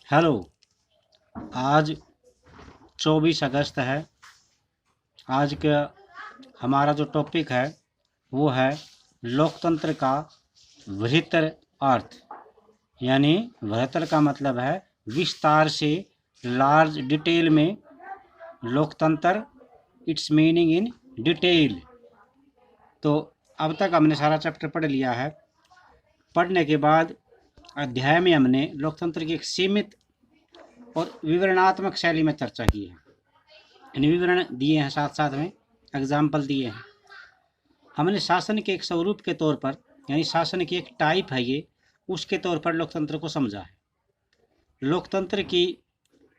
Hello. आज 24 अगस्त है। आज का हमारा जो टॉपिक है वो है लोकतंत्र का वृहत्तर अर्थ। यानी वृहत्तर का मतलब है विस्तार से, लार्ज डिटेल में। लोकतंत्र, इट्स मीनिंग इन डिटेल। तो अब तक हमने सारा चैप्टर पढ़ लिया है। पढ़ने के बाद अध्याय में हमने लोकतंत्र की एक सीमित और विवरणात्मक शैली में चर्चा की है। विवरण दिए हैं, साथ साथ में एग्जाम्पल दिए हैं। हमने शासन के एक स्वरूप के तौर पर, यानी शासन की एक टाइप है ये, उसके तौर पर लोकतंत्र को समझा है। लोकतंत्र की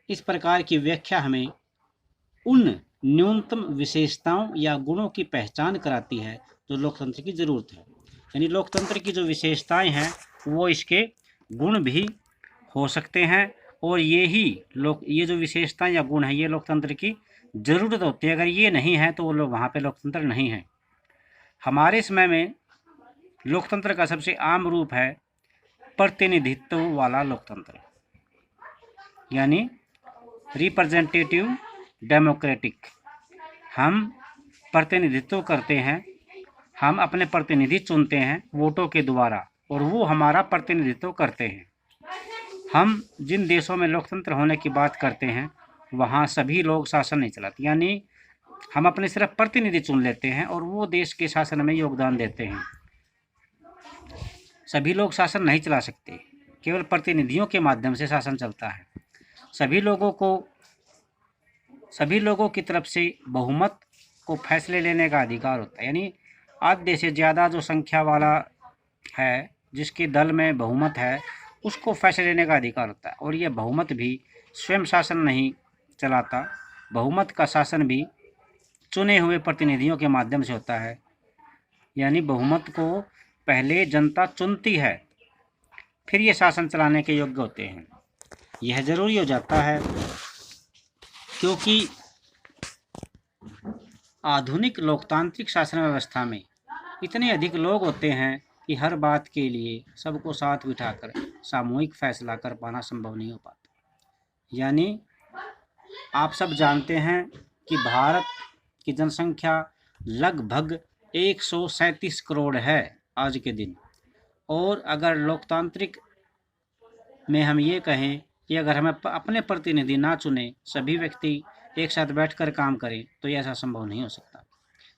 इस प्रकार की व्याख्या हमें उन न्यूनतम विशेषताओं या गुणों की पहचान कराती है जो लोकतंत्र की जरूरत है। यानी लोकतंत्र की जो विशेषताएं हैं वो इसके गुण भी हो सकते हैं, और ये जो विशेषताएं या गुण हैं ये लोकतंत्र की जरूरत होती है। अगर ये नहीं है तो वो लोग वहाँ पे लोकतंत्र नहीं है। हमारे समय में लोकतंत्र का सबसे आम रूप है प्रतिनिधित्व वाला लोकतंत्र, यानी रिप्रेजेंटेटिव डेमोक्रेटिक। हम प्रतिनिधित्व करते हैं, हम अपने प्रतिनिधि चुनते हैं वोटों के द्वारा, और वो हमारा प्रतिनिधित्व करते हैं। हम जिन देशों में लोकतंत्र होने की बात करते हैं वहाँ सभी लोग शासन नहीं चलाते, यानी हम अपने सिर्फ प्रतिनिधि चुन लेते हैं और वो देश के शासन में योगदान देते हैं। सभी लोग शासन नहीं चला सकते, केवल प्रतिनिधियों के माध्यम से शासन चलता है। सभी लोगों की तरफ से बहुमत को फैसले लेने का अधिकार होता है, यानी आधे से ज़्यादा जो संख्या वाला है, जिसके दल में बहुमत है, उसको फैसले लेने का अधिकार होता है। और यह बहुमत भी स्वयं शासन नहीं चलाता, बहुमत का शासन भी चुने हुए प्रतिनिधियों के माध्यम से होता है। यानी बहुमत को पहले जनता चुनती है, फिर ये शासन चलाने के योग्य होते हैं। यह जरूरी हो जाता है क्योंकि आधुनिक लोकतांत्रिक शासन व्यवस्था में इतने अधिक लोग होते हैं कि हर बात के लिए सबको साथ बिठाकर सामूहिक फैसला कर पाना संभव नहीं हो पाता। यानी आप सब जानते हैं कि भारत की जनसंख्या लगभग 137 करोड़ है आज के दिन। और अगर लोकतांत्रिक में हम ये कहें कि अगर हम अपने प्रतिनिधि ना चुने, सभी व्यक्ति एक साथ बैठकर काम करें, तो ये ऐसा संभव नहीं हो सकता।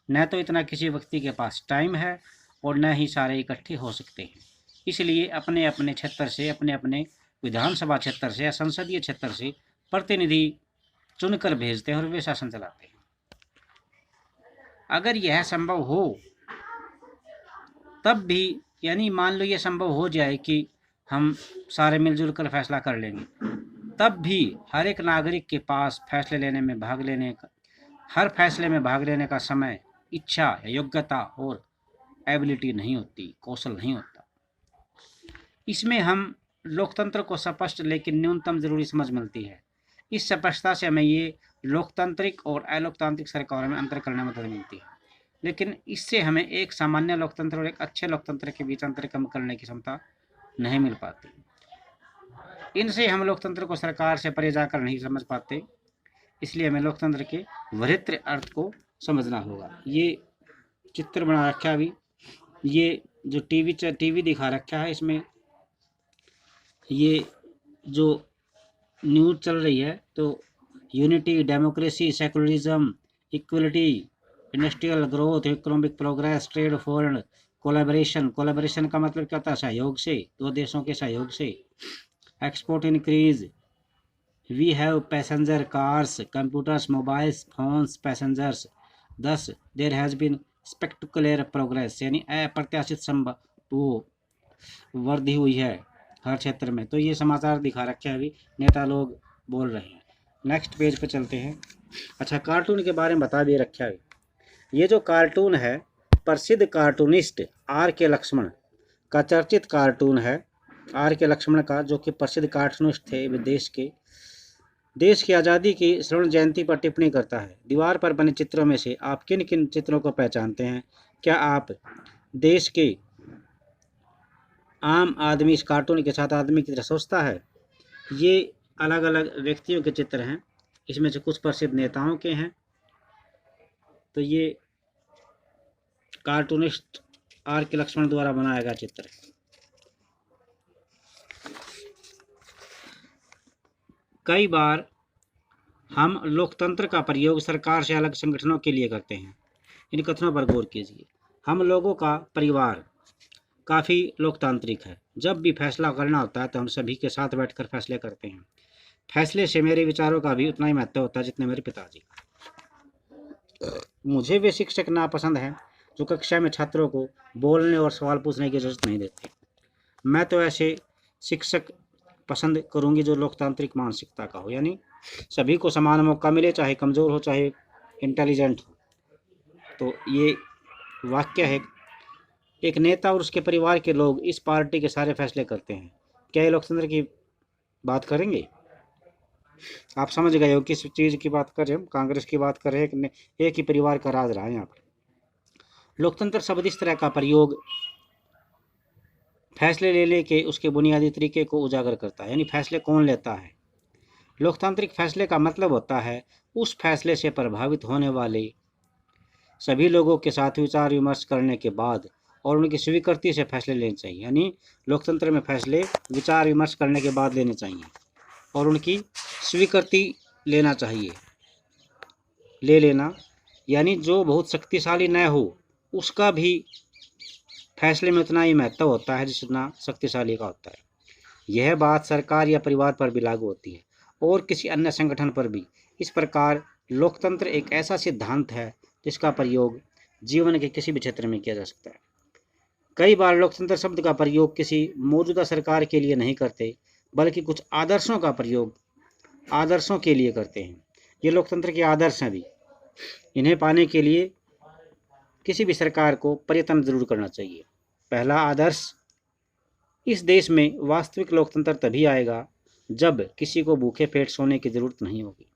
न तो इतना किसी व्यक्ति के पास टाइम है और न ही सारे इकट्ठे हो सकते हैं। इसलिए अपने अपने क्षेत्र से, अपने अपने विधानसभा क्षेत्र से या संसदीय क्षेत्र से प्रतिनिधि चुनकर भेजते हैं और वे शासन चलाते हैं। अगर यह संभव हो तब भी, यानी मान लो ये संभव हो जाए कि हम सारे मिलजुल कर फैसला कर लेंगे, तब भी हर एक नागरिक के पास हर फैसले में भाग लेने का समय, इच्छा, योग्यता और एबिलिटी नहीं होती, कौशल नहीं होता। इसमें हम लोकतंत्र को स्पष्ट लेकिन न्यूनतम जरूरी समझ मिलती है। इस स्पष्टता से हमें ये लोकतांत्रिक और अलोकतांत्रिक सरकारों में अंतर करने में मदद मिलती है। लेकिन इससे हमें एक सामान्य लोकतंत्र और एक अच्छे लोकतंत्र के बीच अंतर कम करने की क्षमता नहीं मिल पाती। इनसे हम लोकतंत्र को सरकार से परे जाकर नहीं समझ पाते। इसलिए हमें लोकतंत्र के वृहत्तर अर्थ को समझना होगा। ये चित्र बना रखा है अभी, ये जो टीवी दिखा रखा है, इसमें ये जो न्यूज़ चल रही है, तो unity, democracy, secularism, equality, industrial growth, economic progress, trade, foreign collaboration का मतलब क्या होता है? सहयोग से, दो देशों के सहयोग से। Export increase, we have passenger cars, computers, mobiles, phones, passengers, thus there has been spectacular progress, यानी अप्रत्याशित वृद्धि हुई है हर क्षेत्र में। तो ये समाचार दिखा रखे हैं अभी, नेता लोग बोल रहे हैं। नेक्स्ट पेज पे चलते हैं। अच्छा, कार्टून के बारे में बता दिए रखा है। ये जो कार्टून है, प्रसिद्ध कार्टूनिस्ट आर के लक्ष्मण का चर्चित कार्टून है। आर के लक्ष्मण का, जो कि प्रसिद्ध कार्टूनिस्ट थे, वे देश की आज़ादी की स्वर्ण जयंती पर टिप्पणी करता है। दीवार पर बने चित्रों में से आप किन किन चित्रों को पहचानते हैं? क्या आप देश के आम आदमी इस कार्टून के साथ आदमी की तरह सोचता है? ये अलग अलग व्यक्तियों के चित्र हैं, इसमें से कुछ प्रसिद्ध नेताओं के हैं। तो ये कार्टूनिस्ट आर के लक्ष्मण द्वारा बनाया गया चित्र है। कई बार हम लोकतंत्र का प्रयोग सरकार से अलग संगठनों के लिए करते हैं। इन कथनों पर गौर कीजिए। हम लोगों का परिवार काफ़ी लोकतांत्रिक है। जब भी फैसला करना होता है तो हम सभी के साथ बैठकर फैसले करते हैं। फैसले से मेरे विचारों का भी उतना ही महत्व होता है जितने मेरे पिताजी का। मुझे वे शिक्षक नापसंद हैं जो कक्षा में छात्रों को बोलने और सवाल पूछने की इजाज़त नहीं देते। मैं तो ऐसे शिक्षक पसंद करूंगी जो लोकतांत्रिक मानसिकता का हो, यानी सभी को समान मौका मिले, चाहे कमज़ोर हो चाहे इंटेलिजेंट हो। तो ये वाक्य है, एक नेता और उसके परिवार के लोग इस पार्टी के सारे फैसले करते हैं। क्या ये लोकतंत्र की बात करेंगे? आप समझ गए हो किस चीज़ की बात कर रहे हैं हम। कांग्रेस की बात कर रहे हैं। एक ही परिवार का राज रहा है यहाँ पर। लोकतंत्र शब्द इस तरह का प्रयोग फैसले लेने के उसके बुनियादी तरीके को उजागर करता है, यानी फैसले कौन लेता है। लोकतांत्रिक फैसले का मतलब होता है उस फैसले से प्रभावित होने वाले सभी लोगों के साथ विचार विमर्श करने के बाद और उनकी स्वीकृति से फैसले लेने चाहिए। यानी लोकतंत्र में फैसले विचार विमर्श करने के बाद लेने चाहिए और उनकी स्वीकृति लेना चाहिए, ले लेना। यानी जो बहुत शक्तिशाली न हो उसका भी फैसले में उतना ही महत्व होता है जितना शक्तिशाली का होता है। यह बात सरकार या परिवार पर भी लागू होती है और किसी अन्य संगठन पर भी। इस प्रकार लोकतंत्र एक ऐसा सिद्धांत है जिसका प्रयोग जीवन के किसी भी क्षेत्र में किया जा सकता है। कई बार लोकतंत्र शब्द का प्रयोग किसी मौजूदा सरकार के लिए नहीं करते बल्कि कुछ आदर्शों का प्रयोग आदर्शों के लिए करते हैं। ये लोकतंत्र के आदर्श हैं भी। इन्हें पाने के लिए किसी भी सरकार को प्रयत्न जरूर करना चाहिए। पहला आदर्श, इस देश में वास्तविक लोकतंत्र तभी आएगा जब किसी को भूखे पेट सोने की जरूरत नहीं होगी।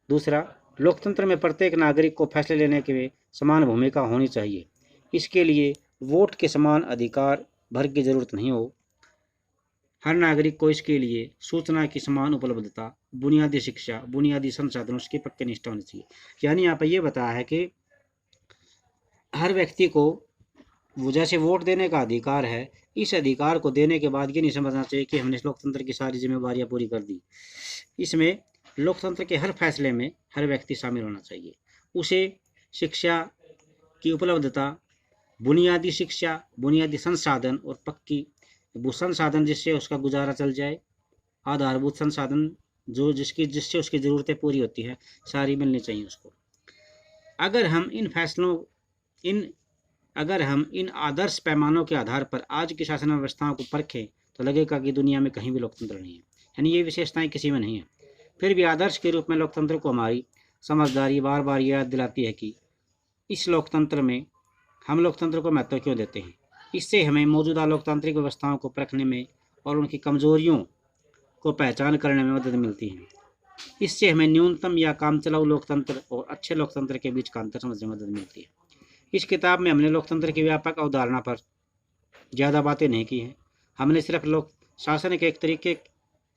दूसरा, लोकतंत्र में प्रत्येक नागरिक को फैसले लेने के समान भूमिका होनी चाहिए। इसके लिए वोट के समान अधिकार भर की जरूरत नहीं हो। हर नागरिक को इसके लिए सूचना की समान उपलब्धता, बुनियादी शिक्षा, बुनियादी संसाधन उसकी पक्की निष्ठा होनी चाहिए। यानी यहाँ पर यह बताया है कि हर व्यक्ति को वो जैसे वोट देने का अधिकार है, इस अधिकार को देने के बाद ये नहीं समझना चाहिए कि हमने इस लोकतंत्र की सारी जिम्मेदारियां पूरी कर दी। इसमें लोकतंत्र के हर फैसले में हर व्यक्ति शामिल होना चाहिए। उसे शिक्षा की उपलब्धता, बुनियादी शिक्षा, बुनियादी संसाधन और पक्की वो संसाधन जिससे उसका गुजारा चल जाए, आधारभूत संसाधन जो जिससे उसकी ज़रूरतें पूरी होती है, सारी मिलनी चाहिए उसको। अगर हम इन आदर्श पैमानों के आधार पर आज की शासन व्यवस्थाओं को परखें तो लगेगा कि दुनिया में कहीं भी लोकतंत्र नहीं है, यानी ये विशेषताएं किसी में नहीं है। फिर भी आदर्श के रूप में लोकतंत्र को हमारी समझदारी बार बार याद दिलाती है कि इस लोकतंत्र में हम लोकतंत्र को महत्व क्यों देते हैं। इससे हमें मौजूदा लोकतांत्रिक व्यवस्थाओं को परखने में और उनकी कमजोरियों को पहचान करने में मदद मिलती है। इससे हमें न्यूनतम या कामचलाऊ लोकतंत्र और अच्छे लोकतंत्र के बीच का अंतर समझने में मदद मिलती है। इस किताब में हमने लोकतंत्र की व्यापक अवधारणा पर ज़्यादा बातें नहीं की हैं। हमने सिर्फ लोक शासन के एक तरीके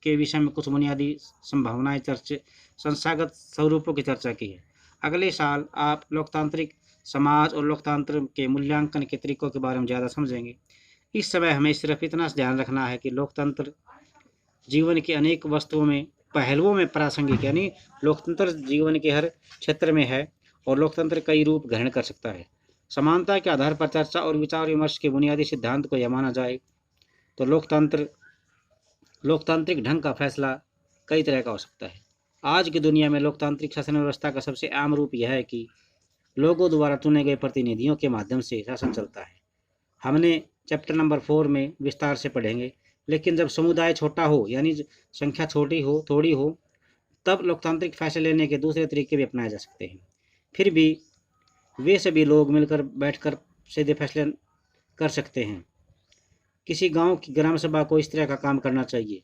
के विषय में कुछ बुनियादी संभावनाएं संस्थागत स्वरूपों की चर्चा की है। अगले साल आप लोकतांत्रिक समाज और लोकतंत्र के मूल्यांकन के तरीकों के बारे में ज़्यादा समझेंगे। इस समय हमें सिर्फ इतना ध्यान रखना है कि लोकतंत्र जीवन के अनेक पहलुओं में प्रासंगिक, यानी लोकतंत्र जीवन के हर क्षेत्र में है और लोकतंत्र कई रूप ग्रहण कर सकता है। समानता के आधार पर चर्चा और विचार विमर्श के बुनियादी सिद्धांत को यह माना जाए तो लोकतांत्रिक ढंग का फैसला कई तरह का हो सकता है। आज की दुनिया में लोकतांत्रिक शासन व्यवस्था का सबसे आम रूप यह है कि लोगों द्वारा चुने गए प्रतिनिधियों के माध्यम से शासन चलता है। हमने चैप्टर नंबर 4 में विस्तार से पढ़ेंगे। लेकिन जब समुदाय छोटा हो, यानी संख्या थोड़ी हो, तब लोकतांत्रिक फैसले लेने के दूसरे तरीके भी अपनाए जा सकते हैं। फिर भी वे सभी लोग मिलकर बैठकर सीधे फैसले कर सकते हैं। किसी गांव की ग्राम सभा को इस तरह का काम करना चाहिए।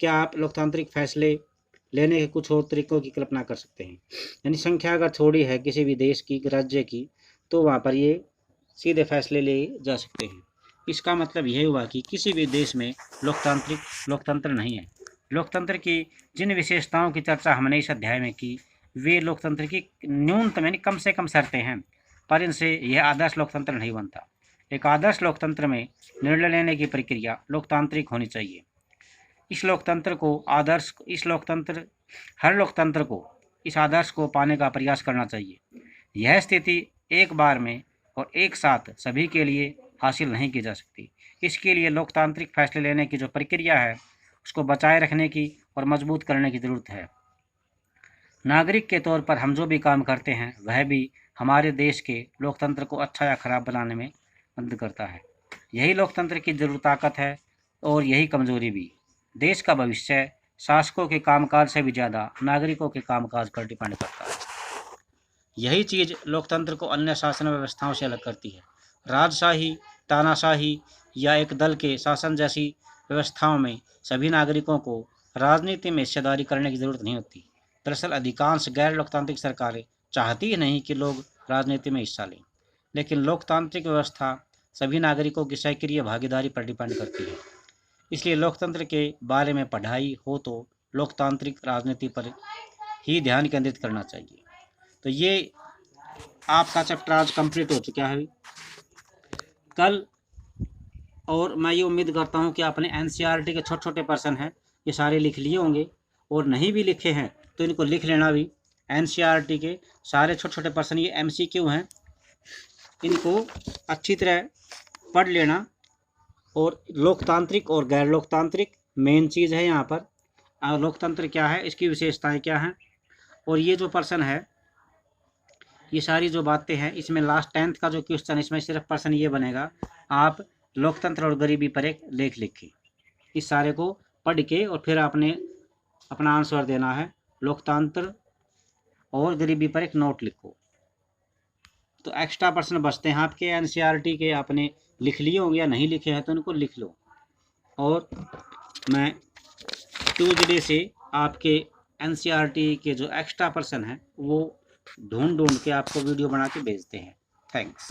क्या आप लोकतांत्रिक फैसले लेने के कुछ और तरीकों की कल्पना कर सकते हैं? यानी संख्या अगर थोड़ी है किसी भी देश की, राज्य की, तो वहाँ पर ये सीधे फैसले ले जा सकते हैं। इसका मतलब यह हुआ कि किसी भी देश में लोकतंत्र नहीं है। लोकतंत्र की जिन विशेषताओं की चर्चा हमने इस अध्याय में की, वे लोकतंत्र की न्यूनतम यानी कम से कम शर्तें हैं, पर इनसे यह आदर्श लोकतंत्र नहीं बनता। एक आदर्श लोकतंत्र में निर्णय लेने की प्रक्रिया लोकतांत्रिक होनी चाहिए। हर लोकतंत्र को इस आदर्श को पाने का प्रयास करना चाहिए। यह स्थिति एक बार में और एक साथ सभी के लिए हासिल नहीं की जा सकती। इसके लिए लोकतांत्रिक फैसले लेने की जो प्रक्रिया है उसको बचाए रखने की और मजबूत करने की ज़रूरत है। नागरिक के तौर पर हम जो भी काम करते हैं वह भी हमारे देश के लोकतंत्र को अच्छा या खराब बनाने में मदद करता है। यही लोकतंत्र की जरूर ताकत है और यही कमजोरी भी। देश का भविष्य शासकों के कामकाज से भी ज़्यादा नागरिकों के कामकाज पर डिपेंड करता है। यही चीज़ लोकतंत्र को अन्य शासन व्यवस्थाओं से अलग करती है। राजशाही, तानाशाही या एक दल के शासन जैसी व्यवस्थाओं में सभी नागरिकों को राजनीति में हिस्सेदारी करने की ज़रूरत नहीं होती। दरअसल अधिकांश गैर लोकतांत्रिक सरकारें चाहती ही नहीं कि लोग राजनीति में हिस्सा लें, लेकिन लोकतांत्रिक व्यवस्था सभी नागरिकों की सक्रिय भागीदारी पर डिपेंड करती है। इसलिए लोकतंत्र के बारे में पढ़ाई हो तो लोकतांत्रिक राजनीति पर ही ध्यान केंद्रित करना चाहिए। तो ये आपका चैप्टर आज कंप्लीट हो चुका है कल, और मैं ये उम्मीद करता हूँ कि आपने एनसीईआरटी के छोटे छोटे पर्सन हैं ये सारे लिख लिए होंगे, और नहीं भी लिखे हैं तो इनको लिख लेना भी। एनसीईआरटी के सारे छोटे छोटे पर्सन ये एमसीक्यू हैं, इनको अच्छी तरह पढ़ लेना। और लोकतांत्रिक और गैर लोकतांत्रिक मेन चीज़ है यहाँ पर। लोकतंत्र क्या है, इसकी विशेषताएं क्या हैं, और ये जो पर्सन है ये सारी जो बातें हैं, इसमें लास्ट 10th का जो क्वेश्चन इसमें सिर्फ पर्सन ये बनेगा, आप लोकतंत्र और गरीबी पर एक लेख लिखें। इस सारे को पढ़ के और फिर आपने अपना आंसर देना है। लोकतंत्र और गरीबी पर एक नोट लिखो। तो एक्स्ट्रा पर्सन बचते हैं आपके एनसीईआरटी के, आपने लिख लिए होंगे या नहीं लिखे हैं तो उनको लिख लो। और मैं ट्यूजडे से आपके एनसीईआरटी के जो एक्स्ट्रा पर्सन हैं वो ढूंढ के आपको वीडियो बना के भेजते हैं। थैंक्स।